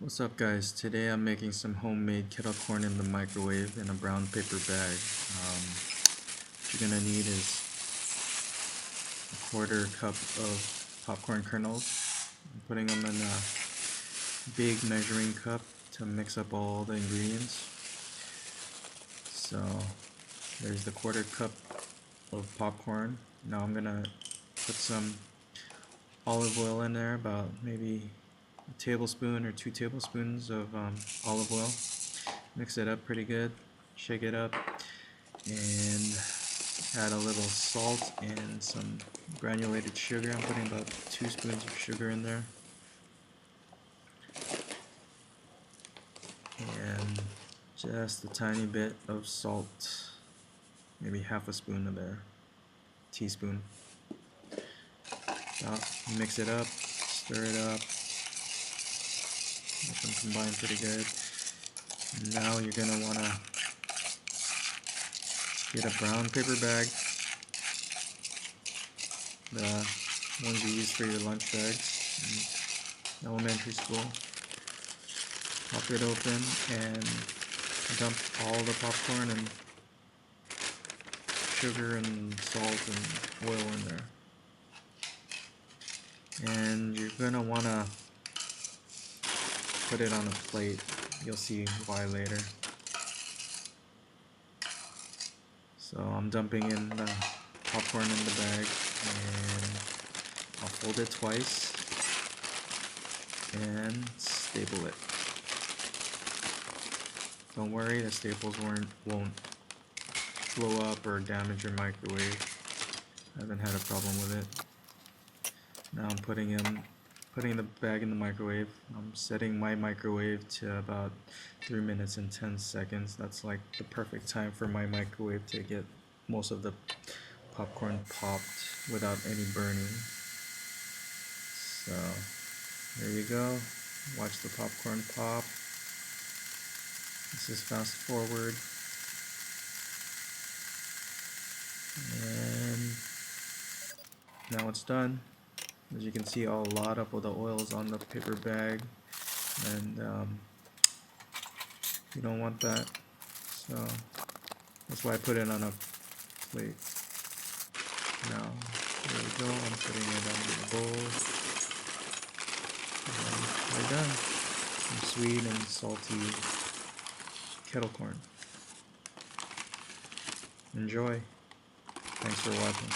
What's up, guys? Today I'm making some homemade kettle corn in the microwave in a brown paper bag. What you're gonna need is a quarter cup of popcorn kernels. I'm putting them in a big measuring cup to mix up all the ingredients. So there's the quarter cup of popcorn. Now I'm gonna put some olive oil in there, about maybe a tablespoon or 2 tablespoons of olive oil. Mix it up pretty good, shake it up, and add a little salt and some granulated sugar. I'm putting about 2 spoons of sugar in there, and just a tiny bit of salt, maybe half a spoon of a teaspoon. Now mix it up, stir it up, let them combine pretty good. Now you're going to want to get a brown paper bag, the ones you use for your lunch bags in elementary school. Pop it open and dump all the popcorn and sugar and salt and oil in there. And you're going to want to put it on a plate. You'll see why later. So I'm dumping in the popcorn in the bag, and I'll fold it twice and staple it. Don't worry, the staples won't blow up or damage your microwave. I haven't had a problem with it. Now I'm putting the bag in the microwave. I'm setting my microwave to about 3 minutes and 10 seconds. That's like the perfect time for my microwave to get most of the popcorn popped without any burning. So there you go. Watch the popcorn pop. This is fast forward. And now it's done. As you can see, a lot of the oil is on the paper bag, and you don't want that, so that's why I put it on a plate. Now, there we go, I'm putting it on the bowl, and we're done. Some sweet and salty kettle corn. Enjoy. Thanks for watching.